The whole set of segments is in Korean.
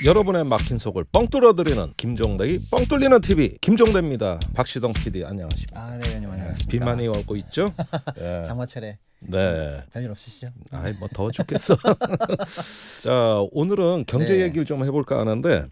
여러분의 막힌 속을 뻥 뚫어드리는 김종대의 뻥 뚫리는 TV 김종대입니다. 박시동 PD 안녕하십니까? 아, 네, 안녕하십니까. 비 많이 오고 있죠? 네. 장마철에 네. 별일 없으시죠? 아이 뭐 더워 죽겠어. 자, 오늘은 경제 네. 얘기를 좀 해볼까 하는데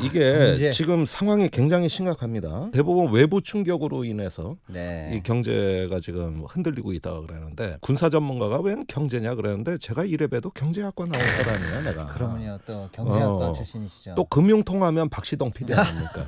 이게 경제. 지금 상황이 굉장히 심각합니다. 대부분 외부 충격으로 인해서 네. 이 경제가 지금 흔들리고 있다고 그러는데 군사 전문가가 웬 경제냐 그러는데 제가 이래봬도 경제학과 나온 사람이야 내가. 그러면요 또 경제학과 어. 출신이시죠? 또 금융통하면 박시동 PD 아닙니까?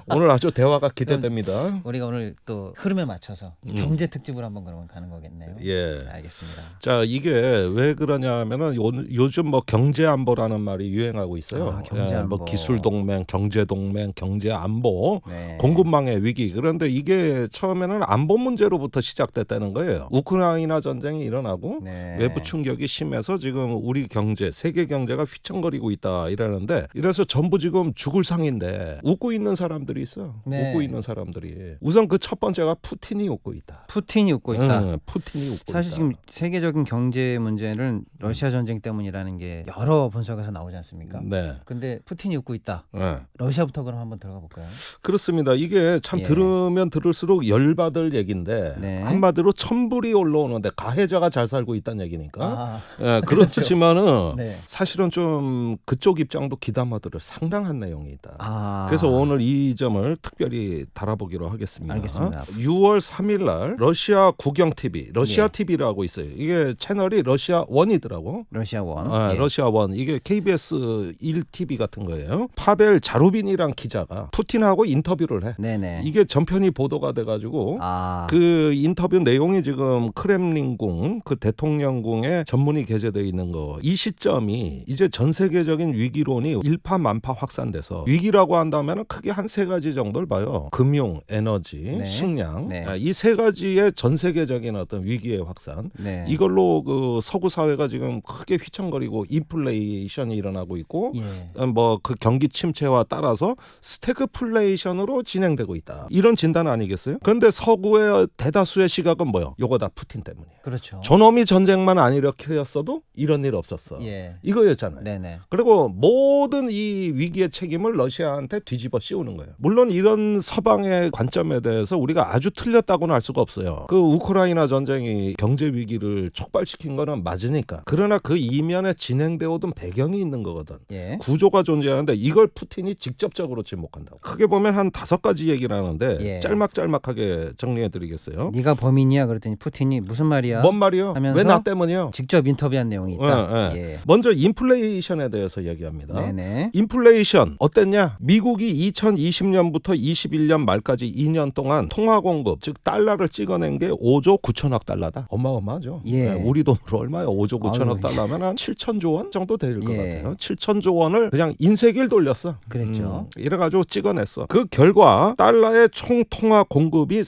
오늘 아주 대화가 기대됩니다. 우리가 오늘 또 흐름에 맞춰서 경제 특집으로 한번 그러면 가는 거겠네요. 예. 알겠습니다. 자, 이게 왜 그러냐면은 요즘 뭐 경제 안보라는 말이 유행하고 있어요. 아, 경제 안보. 뭐 기술 동맹, 경제 동맹, 경제 안보, 네. 공급망의 위기. 그런데 이게 처음에는 안보 문제로부터 시작됐다는 거예요. 우크라이나 전쟁이 일어나고 네. 외부 충격이 심해서 지금 우리 경제, 세계 경제가 휘청거리고 있다 이러는데 이래서 전부 지금 죽을 상인데 웃고 있는 사람들이 있어. 네. 웃고 있는 사람들이. 우선 그 첫 번째가 푸틴이 웃고 있다. 푸틴이 웃고 있다. 응, 푸틴이 웃고 사실 있다. 지금 세계적인 경제 문제는 러시아 전쟁 때문이라는 게 여러 분석에서 나오지 않습니까? 네. 근데 푸틴이 웃고 있다. 네. 러시아부터 그럼 한번 들어가 볼까요? 그렇습니다. 이게 참 예. 들으면 들을수록 열받을 얘기인데 네. 한마디로 천불이 올라오는데 가해자가 잘 살고 있다는 얘기니까. 아, 예, 그렇지만은 네. 사실은 좀 그쪽 입장도 귀담아들을 상당한 내용이 있다. 아. 그래서 오늘 이 점을 특별히 달아보기로 하겠습니다. 알겠습니다. 6월 3일 날 러시아 국영 TV, 러시아 예. TV라고 있어요. 이게 채널이 러시아 원이더라고. 러시아 원. 아, 예. 러시아 원 이게 KBS 1TV 같은 거예요. 파벨 자루빈이란 기자가 푸틴하고 인터뷰를 해. 네네. 이게 전편이 보도가 돼가지고 아. 그 인터뷰 내용이 지금 크렘린궁 그 대통령궁에 전문이 게재되어 있는 거. 이 시점이 이제 전 세계적인 위기론이 일파만파 확산돼서 위기라고 한다면 크게 한 세 가지 정도를 봐요. 금융, 에너지, 네. 식량. 네. 이 세 가지의 전 세계적인 어떤 위기의 확산. 네. 이걸로 그 서구 사회가 지금 크게 휘청거리고 인플레이션이 일어나고 있고 예. 뭐 그 경기 침체와 따라서 스태그플레이션으로 진행되고 있다. 이런 진단 아니겠어요? 그런데 서구의 대다수의 시각은 뭐요? 요거 다 푸틴 때문이에요. 그렇죠. 저놈이 전쟁만 안 일으켰어도 이런 일 없었어. 예. 이거였잖아요. 네네. 그리고 모든 이 위기의 책임을 러시아한테 뒤집어 씌우는 거예요. 물론 이런 서방의 관점에 대해서 우리가 아주 틀렸다고는 할 수가 없어요. 그 우크라이나 전쟁이 경제 위기를 촉발시킨 거는 맞으니까. 그러나 그 이면에 진행되어 오던 배경이 있는 거거든. 예. 구조가 존재하는데 이걸 푸틴이 직접적으로 지목한다고. 크게 보면 한 5가지 얘기를 하는데 예. 짤막짤막하게 정리해드리겠어요. 네가 범인이야 그랬더니 푸틴이 무슨 말이야? 뭔 말이요? 하면서 왜 나 때문이요? 직접 인터뷰한 내용이 있다. 예, 예. 예. 먼저 인플레이션에 대해서 얘기합니다. 네네. 인플레이션 어땠냐? 미국이 2020년부터 21년 말까지 2년 동안 통화 공급 즉 달러를 찍어낸 게 5조 9천억 달러다. 어마어마하죠. 예. 우리 돈으로 얼마요? 5조 9천억 아유, 달러면 한 7천조 원 정도 될 것 예. 같아요. 7천조 원을 그냥 인쇄기를 돌렸어. 그랬죠. 이래가지고 찍어냈어. 그 결과 달러의 총 통화 공급이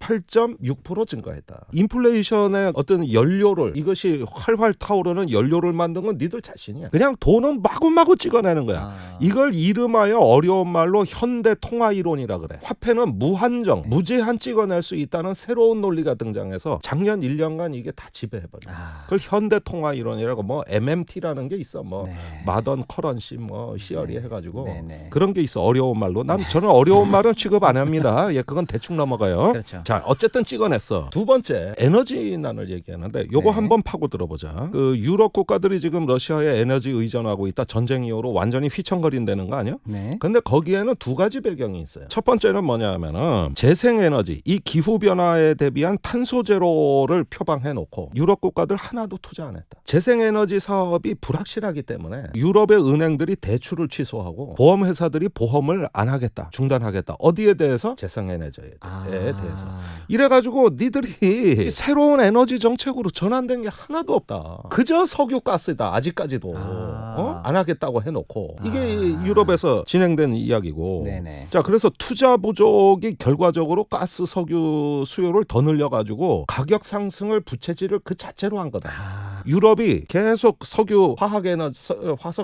38.6% 증가했다. 인플레이션의 어떤 연료를 이것이 활활 타오르는 연료를 만든 건 니들 자신이야. 그냥 돈은 마구마구 찍어내는 거야. 아. 이걸 이름하여 어려운 말로 현대 통화 이론이라 그래. 화폐는 무한정, 무제한 찍어낼 수 있다는 새로운 논리가 등장해서 작년 1년간 이게 다 지배해버려. 아. 그걸 현대 통화 이론이라고 뭐 MMT라는 게 있어. 뭐 네. 마던 커런시 뭐 시어리 네. 해가지고 네네. 그런 게 있어. 어려운 말로. 저는 어려운 말은 취급 안 합니다. 예, 그건 대충 넘어가요. 그렇죠. 자, 어쨌든 찍어냈어. 두 번째 에너지난을 얘기하는데 요거 네. 한번 파고 들어보자. 그 유럽 국가들이 지금 러시아에 에너지 의존하고 있다. 전쟁 이후로 완전히 휘청거린다는 거 아니야? 네. 근데 거기에는 두 가지 배경이 있어요. 첫 번째는 뭐냐면은 재생에너지, 이 기후변화에 대비한 탄소 제로를 표방해 놓고 유럽 국가들 하나도 투자 안 했다. 재생에너지 사업이 불확실하기 때문에 유럽의 은행들이 대출을 취소하고 보험회사들이 보험을 안 하겠다. 중단하겠다. 어디에 대해서? 재생에너지에 대해서. 이래가지고 니들이 새로운 에너지 정책으로 전환된 게 하나도 없다. 그저 석유가스다. 아직까지도 안 하겠다고 해놓고 이게 유럽에서 진행된 이야기고. 네네. 자, 그래서 투자 부족이 결과적으로 가스 석유 수요를 더 늘려가지고 가격 상승을 부채질을 그 자체로 한 거다. 유럽이 계속 석유, 화석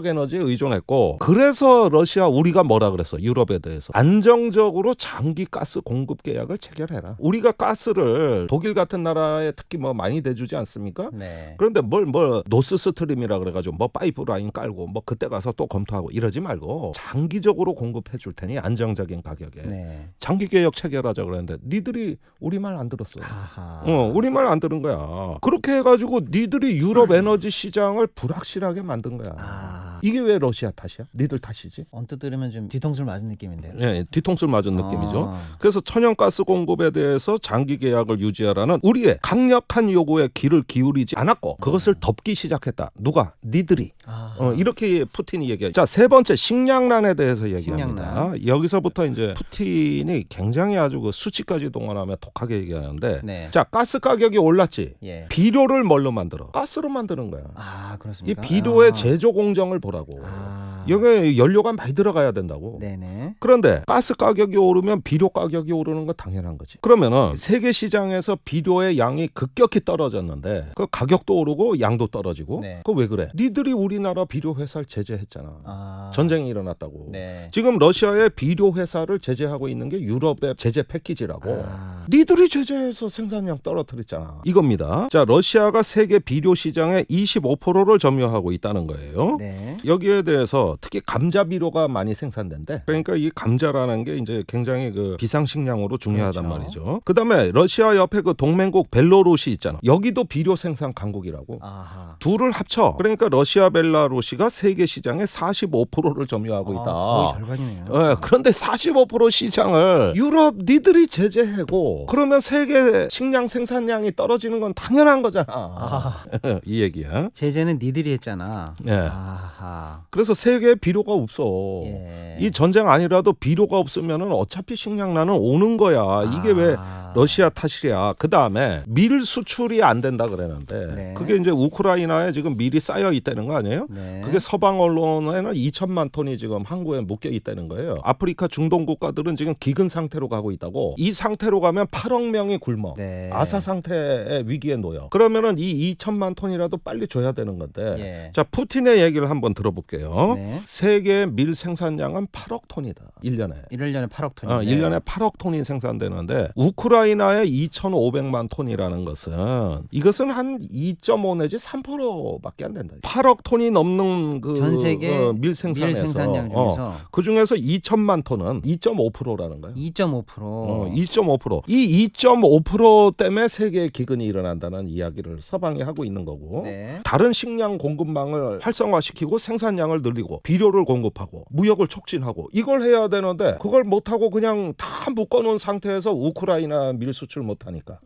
에너지에 의존했고 그래서 러시아 우리가 뭐라 그랬어? 유럽에 대해서 안정적으로 장기 가스 공급 계약을 체결해라. 우리가 가스를 독일 같은 나라에 특히 뭐 많이 대주지 않습니까? 네. 그런데 뭘 노스스트림이라 그래가지고 뭐 파이프라인 깔고 뭐 그때 가서 또 검토하고 이러지 말고 장기적으로 공급해 줄 테니 안정적인 가격에 네. 장기 계약 체결하자 그랬는데 니들이 우리 말 안 들었어. 아하. 우리 말 안 들은 거야. 그렇게 해가지고 니들이 유럽 에너지 시장을 불확실하게 만든 거야. 이게 왜 러시아 탓이야? 니들 탓이지? 언뜻 들으면 좀 뒤통수를 맞은 느낌인데요. 예, 뒤통수를 맞은 느낌이죠. 아. 그래서 천연가스 공급에 대해서 장기 계약을 유지하라는 우리의 강력한 요구에 귀를 기울이지 않았고 그것을 덮기 시작했다. 누가? 니들이. 이렇게 푸틴이 얘기해요. 자, 세 번째 식량난에 대해서 얘기합니다. 식량난. 여기서부터 이제 푸틴이 굉장히 아주 그 수치까지 동원하며 독하게 얘기하는데 네. 자, 가스 가격이 올랐지. 예. 비료를 뭘로 만들어? 가스로 만드는 거야. 아, 이 그렇습니까? 비료의 제조 공정을 보라고. 여기 연료가 많이 들어가야 된다고. 네네. 그런데 가스 가격이 오르면 비료 가격이 오르는 건 당연한 거지. 그러면은 세계 시장에서 비료의 양이 급격히 떨어졌는데 그 가격도 오르고 양도 떨어지고 네. 그거 왜 그래? 니들이 우리나라 비료 회사를 제재했잖아. 전쟁이 일어났다고. 네. 지금 러시아의 비료 회사를 제재하고 있는 게 유럽의 제재 패키지라고. 니들이 제재해서 생산량 떨어뜨렸잖아. 이겁니다. 자, 러시아가 세계 비료 시장의 25%를 점유하고 있다는 거예요. 네. 여기에 대해서 특히 감자 비료가 많이 생산된대. 그러니까 이 감자라는 게 이제 굉장히 그 비상식량으로 중요하단 그렇죠. 말이죠. 그다음에 러시아 옆에 그 동맹국 벨로루시 있잖아. 여기도 비료 생산 강국이라고. 아하. 둘을 합쳐. 그러니까 러시아 벨라루시가 세계 시장의 45%를 점유하고 있다. 거의 절반이네요. 그런데 45% 시장을 유럽 니들이 제재하고 그러면 세계 식량 생산량이 떨어지는 건 당연한 거잖아. 이 얘기야. 제재는 니들이 했잖아. 예. 아하. 그래서 세계에 비료가 없어. 예. 이 전쟁 아니라도 비료가 없으면은 어차피 식량난은 오는 거야. 이게 왜 러시아 탓이야. 그 다음에 밀 수출이 안 된다 그랬는데 네. 그게 이제 우크라이나에 지금 밀이 쌓여 있다는 거 아니에요? 네. 그게 서방 언론에는 2천만 톤이 지금 항구에 묶여 있다는 거예요. 아프리카 중동 국가들은 지금 기근 상태로 가고 있다고. 이 상태로 가면 8억 명이 굶어. 네. 아사 상태의 위기에 놓여. 그러면은 이 2천만 톤이라도 빨리 줘야 되는 건데. 예. 자, 푸틴의 얘기를 한번 들어볼게요. 네. 세계 밀 생산량은 8억 톤이다. 1년에. 1년에 8억 톤. 1년에 8억 톤이 생산되는데 우크라이나의 2,500만 톤이라는 것은 이것은 한 2.5 내지 3%밖에 안 된다. 8억 톤이 넘는 그 전 세계 밀 생산에서 밀 생산량 중에서 그 중에서 2천만 톤은 2.5%라는 거예요. 2.5%. 2.5%. 이 2.5% 때문에 세계의 기근이 일어난다는 이야기를 서방이 하고 있는 거고. 네. 다른 식량 공급망을 활성화시키고 생산량을 늘리고 비료를 공급하고 무역을 촉진하고 이걸 해야 되는데 그걸 못하고 그냥 다 묶어놓은 상태에서 우크라이나 밀 수출 못하니까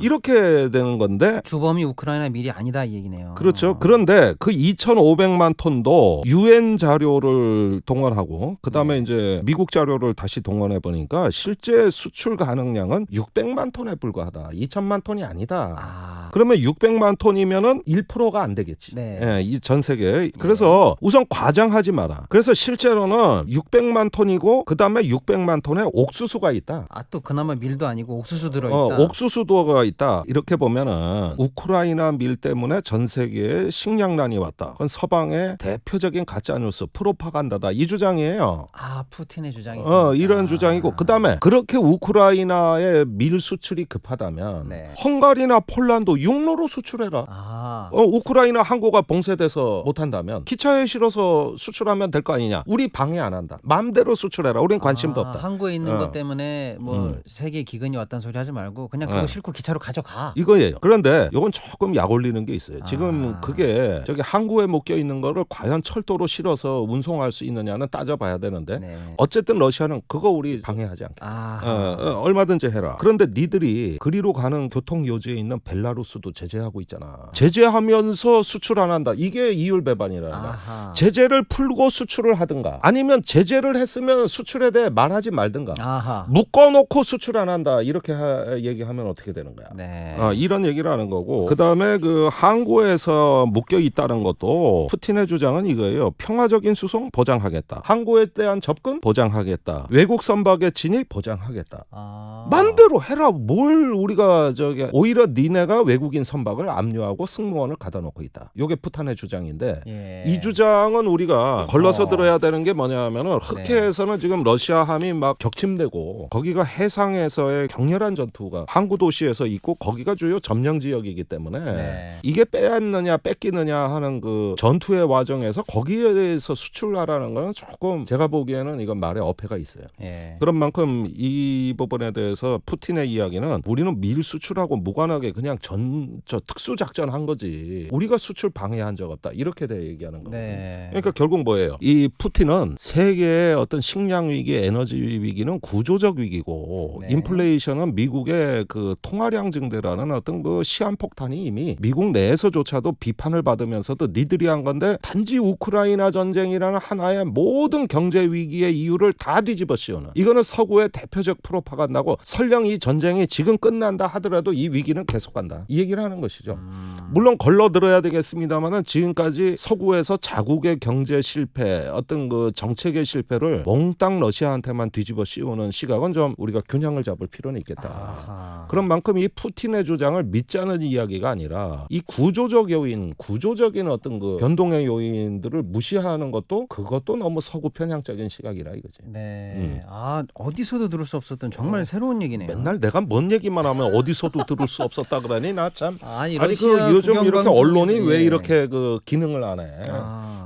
이렇게 되는 건데 주범이 우크라이나 밀이 아니다 이 얘기네요. 그렇죠. 그런데 그 2,500만 톤도 UN 자료를 동원하고 그다음에 이제 미국 자료를 다시 동원해 보니까 실제 수출 가능량은 600만 톤에 불과하다. 2천만 톤이 아니다. 그러면 600만 톤이면은 1%가 안 되겠지. 네. 예, 이 전 세계. 그래서 우선 과장하지 마라. 그래서 실제로는 600만 톤이고 그다음에 600만 톤의 옥수수가 있다. 또 그나마 밀도 아니고 옥수수 들어있다. 옥수수도가 있다. 이렇게 보면은 우크라이나 밀 때문에 전 세계에 식량난이 왔다. 그건 서방의 대표적인 가짜 뉴스 프로파간다다. 이 주장이에요. 푸틴의 주장이. 이런 주장이고 그다음에 그렇게 우크라이나의 밀 수출이 급하다면 네. 헝가리나 폴란드 육로로 수출해라. 우크라이나 항구가 봉쇄돼서 못한다면 기차에 실어서 수출하면 될 거 아니냐. 우리 방해 안 한다. 마음대로 수출해라. 우린 관심도 없다. 항구에 있는 것 때문에 뭐 세계 기근이 왔다는 소리 하지 말고 그냥 그거 싣고 기차로 가져가. 이거예요. 그런데 이건 조금 약 올리는 게 있어요. 지금 그게 저기 항구에 묶여 있는 거를 과연 철도로 실어서 운송할 수 있느냐는 따져봐야 되는데 네. 어쨌든 러시아는 그거 우리 방해하지 않겠다. 얼마든지 해라. 그런데 니들이 그리로 가는 교통 요지에 있는 벨라루스도 제재하고 있잖아. 제재하면서 수출 안 한다. 이게 이율배반이라는 거야. 제재를 풀고 수출을 하든가 아니면 제재를 했으면 수출에 대해 말하지 말든가 묶어놓고 수출 안 한다 이렇게 얘기하면 어떻게 되는 거야? 네. 이런 얘기를 하는 거고 그 다음에 그 항구에서 묶여 있다는 것도 푸틴의 주장은 이거예요. 평화적인 수송 보장하겠다. 항구에 대한 접근 보장하겠다. 외국 선박의 진입 보장하겠다. 맘대로 해라. 뭘 우리가 오히려 니네가 외국인 선박을 압류하고 승무원을 가다 놓고 있다. 이게 푸틴의 주장인데 예. 이 주장은 우리가 걸러서 들어야 되는 게 뭐냐면은 흑해에서는 지금 러시아 함이 막 격침되고 거기가 해상에서의 격렬한 전투가 항구 도시에서 있고 거기가 주요 점령 지역이기 때문에 네. 이게 빼앗느냐 뺏기느냐 하는 그 전투의 과정에서 거기에 대해서 수출하라는 거는 조금 제가 보기에는 이건 말에 어폐가 있어요. 예. 그런 만큼 이 부분에 대해서 푸틴의 이야기는 우리는 밀 수출하고 무관하게 그냥 저 특수 작전 한 거지 우리가 수출 방해한 적 없다 이렇게 대 얘기하는 거거든요. 네. 그러니까 결국 뭐예요? 이 푸틴은 세계의 어떤 식량 위기, 에너지 위기는 구조적 위기고 네. 인플레이션은 미국의 그 통화량 증대라는 어떤 그 시한폭탄이 이미 미국 내에서조차도 비판을 받으면서도 니들이 한 건데 단지 우크라이나 전쟁이라는 하나의 모든 경제 위기의 이유를 다 뒤집어 씌우는 이거는 서구의 대표적 프로파간다고 설령 이 전쟁이 지금 끝난다 하더라도 이 위기는 계속간다 이 얘기를 하는 것이죠. 물론 걸러들어야 되겠습니다만은 지금까지 서구에서 자국의 경제 실패 어떤 그 정책의 실패를 몽땅 러시아한테만 뒤집어 씌우는 시각은 좀 우리가 균형을 잡을 필요는 있겠다. 아하. 그런 만큼 이 푸틴의 주장을 믿자는 이야기가 아니라 이 구조적 요인, 구조적인 어떤 그 변동의 요인들을 무시하는 것도 그것도 너무 서구 편향적인 시각이라 이거지. 네. 어디서도 들을 수 없었던 정말 새로운 얘기네요. 맨날 내가 뭔 얘기만 하면 어디서도 들을 수 없었다 그러니 나 참. 아니 그 러시아 요즘 이렇게 국영방송에서, 언론이 왜 예. 이렇게 그 기능을 안 해?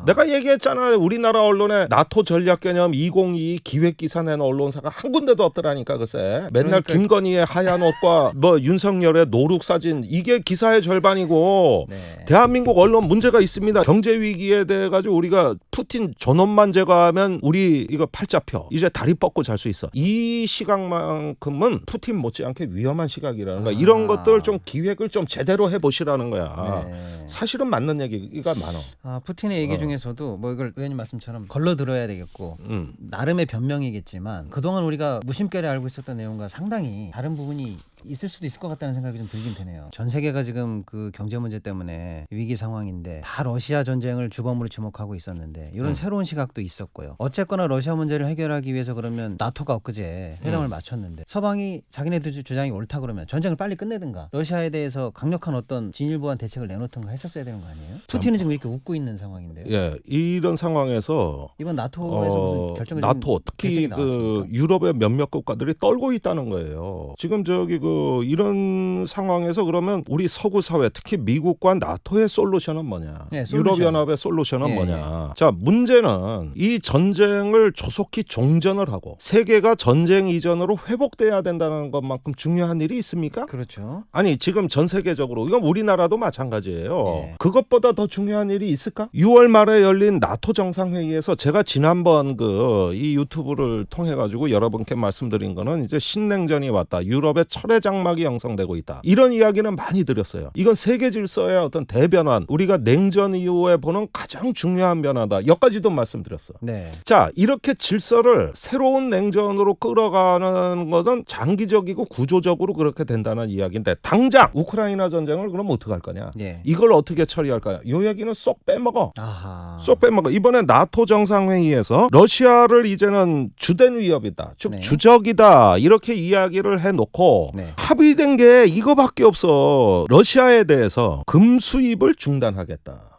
내가 얘기했잖아. 우리나라 언론에 나토 전략 개념 2022 기획 기사 낸 언론사가 한 군데도 없더라니까 글쎄. 맨날 그러니까... 김건희의 하얀 옷과 뭐 윤석열의 노룩 사진 이게 기사의 절반이고 네. 대한민국 언론 문제가 있습니다. 경제 위기에 대해 가지고 우리가 푸틴 존엄만 제거하면 우리 이거 팔자 펴. 이제 다리 뻗고 잘 수 있어. 이 시각만큼은 푸틴 못지않게 위험한 시각이라는 거야. 이런 것들 좀 기획을 좀 제대로 해보시라는 거야. 네. 사실은 맞는 얘기가 많아. 푸틴의 얘기 중에서도 뭐 이걸 의원님 말씀처럼 걸러 들어야 되겠고 나름의 변명이겠지만 그동안 우리가 무심결에 알고 있었던 내용과 상당히 다른 부분이 있을 수도 있을 것 같다는 생각이 좀 들긴 드네요. 전 세계가 지금 그 경제 문제 때문에 위기 상황인데 다 러시아 전쟁을 주범으로 지목하고 있었는데 이런 새로운 시각도 있었고요. 어쨌거나 러시아 문제를 해결하기 위해서 그러면 나토가 엊그제 회담을 마쳤는데 서방이 자기네들 주장이 옳다 그러면 전쟁을 빨리 끝내든가 러시아에 대해서 강력한 어떤 진일보한 대책을 내놓든가 했었어야 되는 거 아니에요? 푸틴은 지금 이렇게 웃고 있는 상황인데요. 예, 이런 상황에서 이번 나토에서 무슨 결정적인 나토 특히 그 유럽의 몇몇 국가들이 떨고 있다는 거예요. 지금 이런 상황에서 그러면 우리 서구 사회 특히 미국과 나토의 솔루션은 뭐냐? 네, 솔루션. 유럽연합의 솔루션은 뭐냐? 자, 문제는 이 전쟁을 조속히 종전을 하고 세계가 전쟁 이전으로 회복돼야 된다는 것만큼 중요한 일이 있습니까? 그렇죠. 아니 지금 전 세계적으로 이건 우리나라도 마찬가지예요. 네. 그것보다 더 중요한 일이 있을까? 6월 말에 열린 나토 정상회의에서 제가 지난번 이 유튜브를 통해 가지고 여러분께 말씀드린 거는 이제 신냉전이 왔다. 유럽의 철의 장막이 형성되고 있다. 이런 이야기는 많이 드렸어요. 이건 세계 질서의 어떤 대변환, 우리가 냉전 이후에 보는 가장 중요한 변화다. 여기까지도 말씀드렸어. 네. 자, 이렇게 질서를 새로운 냉전으로 끌어가는 것은 장기적이고 구조적으로 그렇게 된다는 이야기인데 당장 우크라이나 전쟁을 그럼 어떻게 할 거냐? 예. 이걸 어떻게 처리할 거냐? 이 얘기는 쏙 빼먹어. 아하. 쏙 빼먹어. 이번에 나토 정상회의에서 러시아를 이제는 주된 위협이다. 즉 네. 주적이다. 이렇게 이야기를 해놓고 네. 합의된 게 이거밖에 없어. 러시아에 대해서 금 수입을 중단하겠다.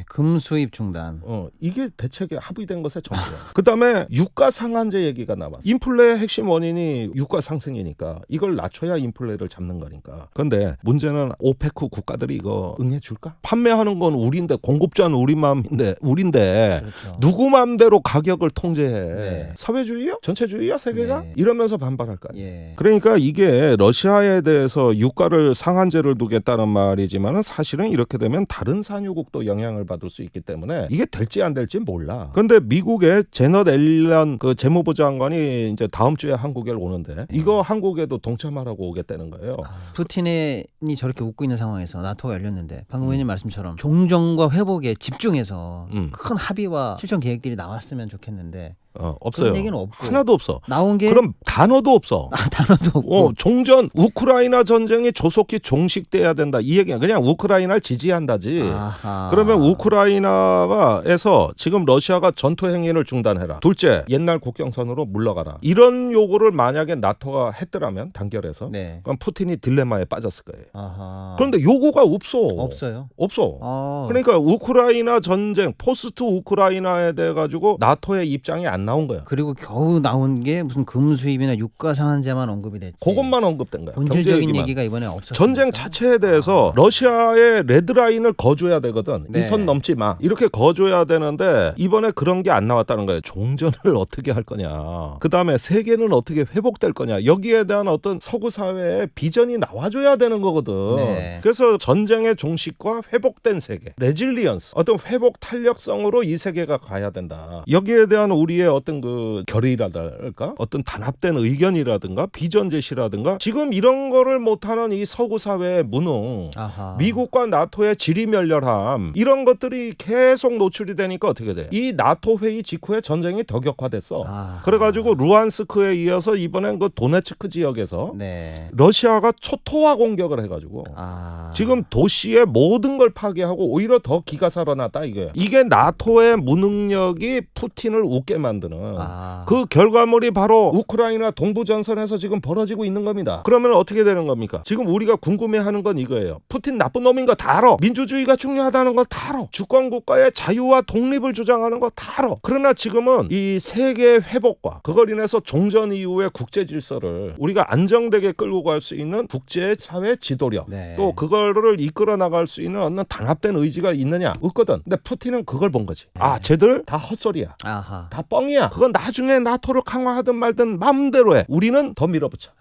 금 수입 중단. 이게 대책에 합의된 것의 전부야. 그다음에 유가 상한제 얘기가 나왔어. 인플레의 핵심 원인이 유가 상승이니까 이걸 낮춰야 인플레를 잡는 거니까. 근데 문제는 오페크 국가들이 이거 응해줄까? 판매하는 건 우리인데 공급자는 우리인데 그렇죠. 누구 맘대로 가격을 통제해. 네. 사회주의야? 전체주의야? 세계가? 네. 이러면서 반발할 거 아니야. 예. 그러니까 이게 러시아에 대해서 유가를 상한제를 두겠다는 말이지만 사실은 이렇게 되면 다른 산유국도 영향을 받을 수 있기 때문에 이게 될지 안 될지 몰라. 근데 미국의 제넛 앨런 그 재무부 장관이 이제 다음 주에 한국에 오는데 이거 한국에도 동참하라고 오겠다는 거예요. 푸틴이 저렇게 웃고 있는 상황에서 나토가 열렸는데 방금 의원님 말씀처럼 종전과 회복에 집중해서 큰 합의와 실천 계획들이 나왔으면 좋겠는데 없어요. 그런 얘기는 없고. 하나도 없어. 나온 게 그럼 단어도 없어. 단어도 없고. 종전 우크라이나 전쟁이 조속히 종식돼야 된다. 이 얘기야. 그냥 우크라이나를 지지한다지. 아하. 그러면 우크라이나에서 지금 러시아가 전투 행위를 중단해라. 둘째, 옛날 국경선으로 물러가라. 이런 요구를 만약에 나토가 했더라면 단결해서 네. 그럼 푸틴이 딜레마에 빠졌을 거예요. 아하. 그런데 요구가 없어. 없어요. 없어. 아. 그러니까 우크라이나 전쟁, 포스트 우크라이나에 대해 가지고 나토의 입장이 안 나온 거야. 그리고 겨우 나온 게 무슨 금 수입이나 유가 상한제만 언급이 됐지. 그것만 언급된 거야. 본질적인 경제 얘기가 이번에 없었어요. 전쟁 자체에 대해서 러시아의 레드라인을 거줘야 되거든. 네. 이 선 넘지 마. 이렇게 거줘야 되는데 이번에 그런 게 안 나왔다는 거예요. 종전을 어떻게 할 거냐. 그다음에 세계는 어떻게 회복될 거냐. 여기에 대한 어떤 서구 사회의 비전이 나와줘야 되는 거거든. 네. 그래서 전쟁의 종식과 회복된 세계, 레질리언스, 어떤 회복 탄력성으로 이 세계가 가야 된다. 여기에 대한 우리의 어떤 그 결의랄까, 어떤 단합된 의견이라든가 비전 제시라든가 지금 이런 거를 못하는 이 서구 사회의 무능, 아하. 미국과 나토의 지리멸렬함 이런 것들이 계속 노출이 되니까 어떻게 돼? 이 나토 회의 직후에 전쟁이 더 격화됐어. 아하. 그래가지고 루안스크에 이어서 이번엔 그 도네츠크 지역에서 네. 러시아가 초토화 공격을 해가지고 지금 도시의 모든 걸 파괴하고 오히려 더 기가 살아났다 이거야. 이게 나토의 무능력이 푸틴을 웃게 만드는 그 결과물이 바로 우크라이나 동부 전선에서 지금 벌어지고 있는 겁니다. 그러면 어떻게 되는 겁니까? 지금 우리가 궁금해하는 건 이거예요. 푸틴 나쁜 놈인 거 다 알아. 민주주의가 중요하다는 거 다 알아. 주권 국가의 자유와 독립을 주장하는 거 다 알아. 그러나 지금은 이 세계 회복과 그걸 인해서 종전 이후의 국제 질서를 우리가 안정되게 끌고 갈 수 있는 국제사회 지도력, 네. 또 그거를 이끌어 나갈 수 있는 어떤 단합된 의지가 있느냐? 없거든. 근데 푸틴은 그걸 본 거지. 쟤들 다 헛소리야. 아하. 다 뻥이야. 그건 나중에 나토를 강화하든 말든 마음대로 해. 우리는 더 밀어붙여.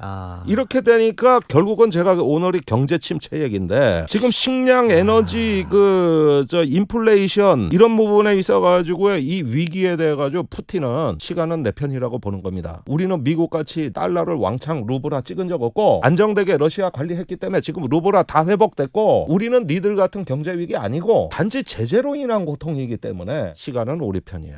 이렇게 되니까 결국은 제가 오늘이 경제 침체 얘기인데 지금 식량, 에너지, 인플레이션 이런 부분에 있어가지고 이 위기에 대해 가지고 푸틴은 시간은 내 편이라고 보는 겁니다. 우리는 미국같이 달러를 왕창 루블화 찍은 적 없고 안정되게 러시아 관리했기 때문에 지금 루블화 다 회복됐고 우리는 니들 같은 경제 위기 아니고 단지 제재로 인한 고통이기 때문에 시간은 우리 편이야.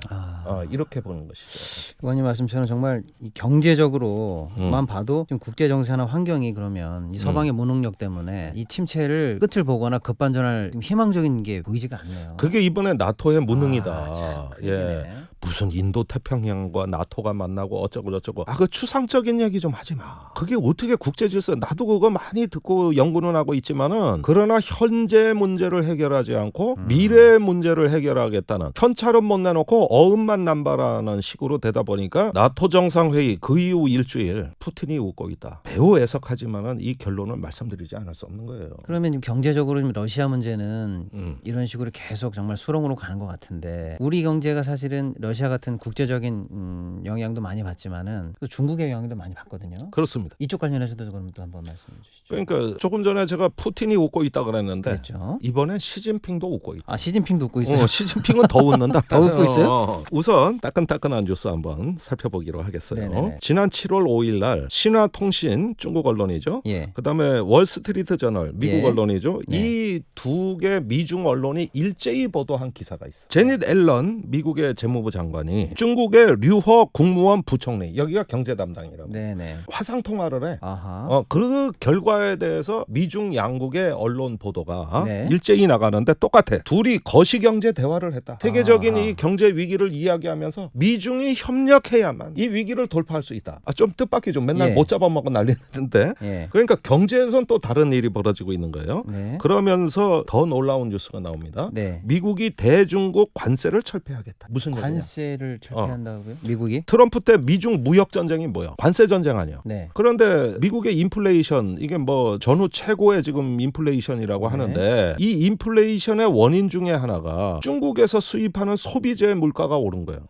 이렇게 보는 것이죠. 의원님 말씀처럼 정말 이 경제적으로만 봐도 지금 국제 정세나 환경이 그러면 이 서방의 무능력 때문에 이 침체를 끝을 보거나 급반전할 좀 희망적인 게 보이지가 않네요. 그게 이번에 나토의 무능이다. 참, 그 예. 얘기네. 무슨 인도 태평양과 나토가 만나고 어쩌고 저쩌고. 그 추상적인 얘기 좀 하지 마. 그게 어떻게 국제 질서? 나도 그거 많이 듣고 연구는 하고 있지만은 그러나 현재 문제를 해결하지 않고 미래 문제를 해결하겠다는 현찰은 못 내놓고 어음만 남발하는 식으로 되다 보니까 나토 정상회의 그 이후 일주일 푸틴이 웃고 있다. 매우 애석하지만은 이 결론을 말씀드리지 않을 수 없는 거예요. 그러면 지금 경제적으로 지금 러시아 문제는 이런 식으로 계속 정말 수렁으로 가는 것 같은데 우리 경제가 사실은 러시아 같은 국제적인 영향도 많이 받지만은 또 중국의 영향도 많이 받거든요. 그렇습니다. 이쪽 관련해서도 그럼 또 한번 말씀해 주시죠. 그러니까 조금 전에 제가 푸틴이 웃고 있다 그랬는데 그렇죠. 이번에 시진핑도 웃고 있다. 시진핑도 웃고 있어요. 시진핑은 더 웃는다. 더 웃고 있어요? 우선 따끈따끈한 뉴스 한번 살펴보기로 하겠어요. 네네네. 지난 7월 5일 날 신화통신 중국 언론이죠. 예. 그다음에 월스트리트 저널 미국 예. 언론이죠. 네. 이 두 개 미중 언론이 일제히 보도한 기사가 있어. 제닛 앨런 미국의 재무부 장관이 중국의 류허 국무원 부총리 여기가 경제 담당이라고 네네. 화상 통화를 해. 아하. 그 결과에 대해서 미중 양국의 언론 보도가 네. 일제히 나가는데 똑같아. 둘이 거시경제 대화를 했다. 세계적인 아하. 이 경제 위기를 이야기하면서 미중이 협력해야만 이 위기를 돌파할 수 있다. 좀 뜻밖이죠. 맨날 예. 못 잡아먹고 난리는데. 예. 그러니까 경제에선 또 다른 일이 벌어지고 있는 거예요. 네. 그러면서 더 놀라운 뉴스가 나옵니다. 네. 미국이 대중국 관세를 철폐하겠다. 무슨 얘기냐? 관세를 철폐한다고요? 미국이? 트럼프 때 미중 무역 전쟁이 뭐야? 관세 전쟁 아니야? 네. 그런데 미국의 인플레이션 이게 뭐 전후 최고의 지금 인플레이션이라고 네. 하는데 이 인플레이션의 원인 중에 하나가 중국에서 수입하는 소비재 물가가 오른 거예요.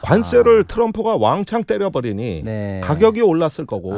관세를 트럼프가 왕창 때려버리니 네. 가격이 올랐을 거고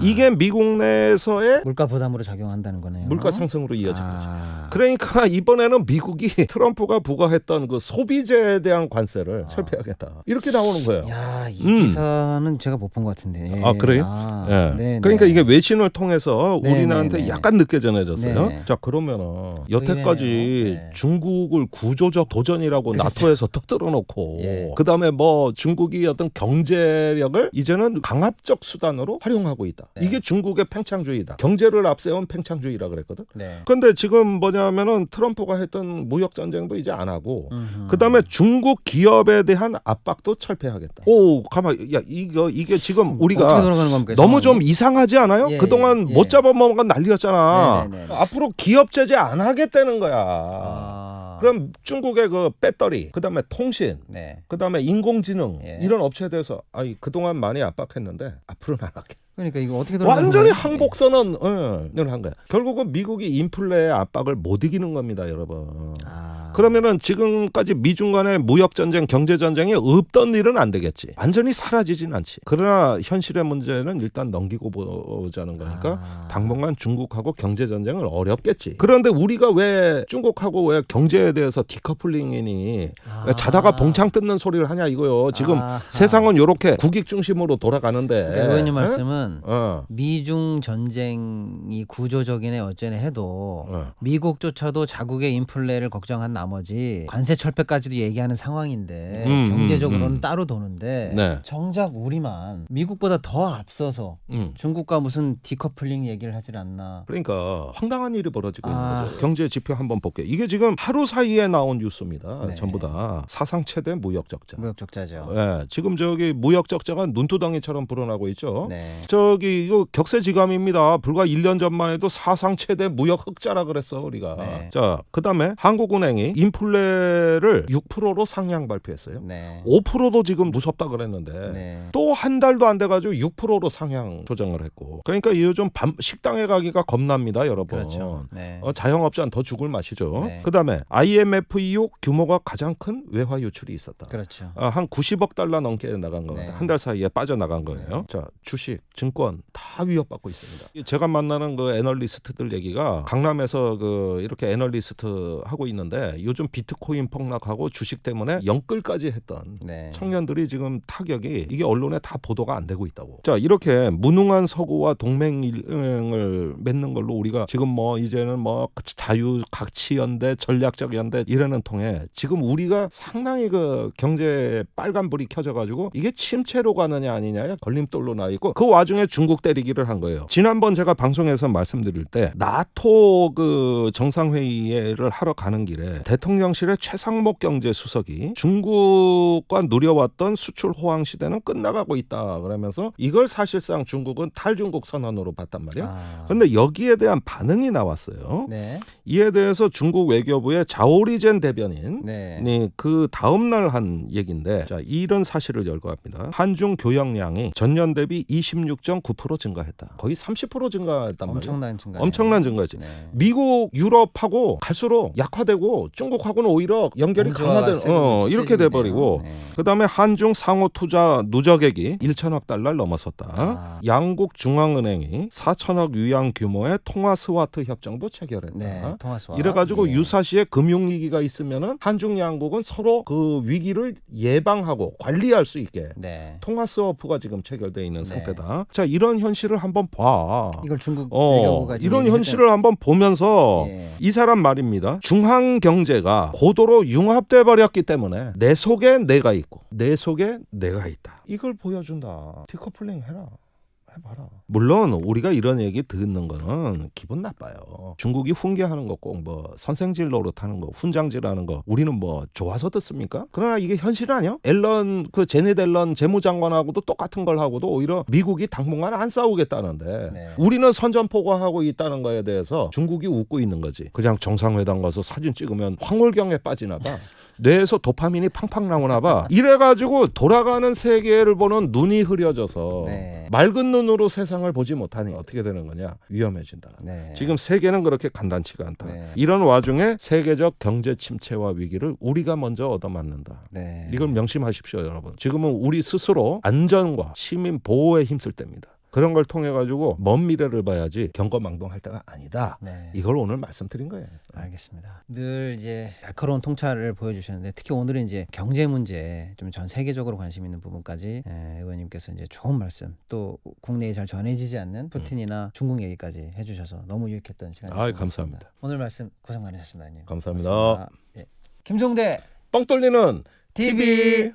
이게 미국 내에서의 물가 부담으로 작용한다는 거네요. 물가 상승으로 이어진 거죠. 그러니까 이번에는 미국이 트럼프가 부과했던 그 소비재에 대한 관세를 철폐하겠다. 이렇게 나오는 거예요. 야, 이 기사는 제가 못 본 것 같은데. 그래요? 예. 네, 그러니까 네. 이게 외신을 통해서 네, 우리나라한테 네, 네. 약간 늦게 전해졌어요. 네. 자, 그러면은 여태까지 의외네요. 네. 중국을 구조적 도전이라고 그렇죠. 나토에서 떠들어 놓고 예. 그다음에 뭐 중국이 어떤 경제력을 이제는 강압적 수단으로 활용하고 있다. 네. 이게 중국의 팽창주의다. 경제를 앞세운 팽창주의라 그랬거든. 네. 근데 지금 뭐냐면은 트럼프가 했던 무역 전쟁도 이제 안 하고 음흠. 그다음에 중국 기업에 대한 압박도 철폐하겠다. 오, 가만 야 이게 지금 어떻게 우리가 돌아가는 겁니까? 너무 상황이? 좀 이상하지 않아요? 예, 그동안 예. 못 잡아먹은 난리였잖아. 네네네. 앞으로 기업 제재 안 하겠다는 거야. 아. 그럼 중국의 그 배터리, 그다음에 통신, 네. 그다음에 인공지능 예. 이런 업체에 대해서 그동안 많이 압박했는데 앞으로는 안 할게. 그러니까 이거 어떻게 돌아가는 완전히 거예요? 항복선언을 한 거야. 결국은 미국이 인플레의 압박을 못 이기는 겁니다, 여러분. 아. 그러면은 지금까지 미중 간의 무역 전쟁, 경제 전쟁이 없던 일은 안 되겠지. 완전히 사라지진 않지. 그러나 현실의 문제는 일단 넘기고 보자는 거니까 당분간 중국하고 경제 전쟁을 어렵겠지. 그런데 우리가 왜 중국하고 왜 경제에 대해서 디커플링이니 자다가 봉창 뜯는 소리를 하냐 이거요. 지금 세상은 이렇게 국익 중심으로 돌아가는데. 그러니까 의원님 말씀은 미중 전쟁이 구조적이네 어쩌네 해도 미국조차도 자국의 인플레를 걱정한 나머지 관세 철폐까지도 얘기하는 상황인데 경제적으로는 따로 도는데 네. 정작 우리만 미국보다 더 앞서서 중국과 무슨 디커플링 얘기를 하질 않나. 그러니까 황당한 일이 벌어지고 있는 거죠. 경제 지표 한번 볼게요. 이게 지금 하루 사이에 나온 뉴스입니다. 네. 전부 다 사상 최대 무역 적자. 무역 적자죠. 네, 지금 저기 무역 적자가 눈두덩이처럼 불어나고 있죠. 네. 저기 이거 격세지감입니다. 불과 1년 전만 해도 사상 최대 무역 흑자라 그랬어 우리가. 네. 자, 그다음에 한국은행이 인플레를 6%로 상향 발표했어요. 네. 5%도 지금 무섭다 그랬는데 네. 또 한 달도 안 돼가지고 6%로 상향 조정을 했고. 그러니까 이 요즘 식당에 가기가 겁납니다, 여러분. 그렇죠. 네. 자영업자는 더 죽을 맛이죠. 네. 그다음에 IMF 이후 규모가 가장 큰 외화 유출이 있었다. 그렇죠. 한 90억 달러 넘게 나간 것 같아요. 네. 한 달 사이에 빠져나간 거예요. 자, 주식, 증권 다 위협받고 있습니다. 제가 만나는 그 애널리스트들 얘기가 강남에서 그 이렇게 애널리스트 하고 있는데 요즘 비트코인 폭락하고 주식 때문에 영끌까지 했던 네. 청년들이 지금 타격이 이게 언론에 다 보도가 안 되고 있다고. 자, 이렇게 무능한 서구와 동맹을 맺는 걸로 우리가 지금 뭐 이제는 뭐 자유 가치 연대, 전략적 연대 이러는 통에 지금 우리가 상당히 그 경제 빨간불이 켜져가지고 이게 침체로 가느냐 아니냐에 걸림돌로 나 있고 그 와중에 중국 때리기를 한 거예요. 지난번 제가 방송에서 말씀드릴 때 나토 그 정상회의를 하러 가는 길에 대통령실의 최상목 경제수석이 중국과 누려왔던 수출 호황 시대는 끝나가고 있다 그러면서 이걸 사실상 중국은 탈중국 선언으로 봤단 말이야. 그런데 여기에 대한 반응이 나왔어요. 네. 이에 대해서 중국 외교부의 자오리젠 대변인이 네. 그 다음 날 한 얘기인데 자, 이런 사실을 열거합니다. 한중 교역량이 전년 대비 26.9% 증가했다. 거의 30% 증가했단 말이에요. 엄청난 증가지. 네. 미국, 유럽하고 갈수록 약화되고 중국하고는 오히려 연결이 강화되는 이렇게 돼버리고 네. 그다음에 한중 상호 투자 누적액이 1천억 달러를 넘어섰다. 양국 중앙은행이 4천억 유양 규모의 통화 스와트 협정도 체결했다. 네. 통화 스와트. 이래가지고 예. 유사시에 금융 위기가 있으면은 한중 양국은 서로 그 위기를 예방하고 관리할 수 있게 네. 통화 스와프가 지금 체결돼 있는 상태다. 자, 이런 현실을 한번 봐. 이걸 중국 외교부가 지금 이런 얘기했던- 현실을 한번 보면서 예. 이 사람 말입니다. 중앙 경제가 고도로 융합돼 버렸기 때문에 내 속에 내가 있고 내 속에 내가 있다. 이걸 보여준다. 디커플링 해라. 해봐라. 물론 우리가 이런 얘기 듣는 거는 기분 나빠요. 중국이 훈계하는 거 꼭 뭐 선생질 노릇하는 거, 훈장질하는 거 우리는 뭐 좋아서 듣습니까? 그러나 이게 현실 아니야? 제넷 앨런 재무장관하고도 똑같은 걸 하고도 오히려 미국이 당분간 안 싸우겠다는데 네. 우리는 선전포고하고 있다는 거에 대해서 중국이 웃고 있는 거지. 그냥 정상회담 가서 사진 찍으면 황홀경에 빠지나 봐. 뇌에서 도파민이 팡팡 나오나 봐. 이래가지고 돌아가는 세계를 보는 눈이 흐려져서 네. 맑은 눈으로 세상을 보지 못하니 어떻게 되는 거냐? 위험해진다. 네. 지금 세계는 그렇게 간단치가 않다. 네. 이런 와중에 세계적 경제 침체와 위기를 우리가 먼저 얻어맞는다. 네. 이걸 명심하십시오, 여러분. 지금은 우리 스스로 안전과 시민 보호에 힘쓸 때입니다. 그런 걸 통해 가지고 먼 미래를 봐야지 경거망동할 때가 아니다. 네. 이걸 오늘 말씀드린 거예요. 알겠습니다. 늘 이제 날카로운 통찰을 보여주셨는데 특히 오늘은 이제 경제 문제 좀 전 세계적으로 관심 있는 부분까지 의원님께서 이제 좋은 말씀 또 국내에 잘 전해지지 않는 푸틴이나 중국 얘기까지 해주셔서 너무 유익했던 시간이었습니다. 감사합니다. 오늘 말씀 고생 많으셨습니다. 감사합니다. 고맙습니다. 예. 김종대 뻥 뚫리는 TV.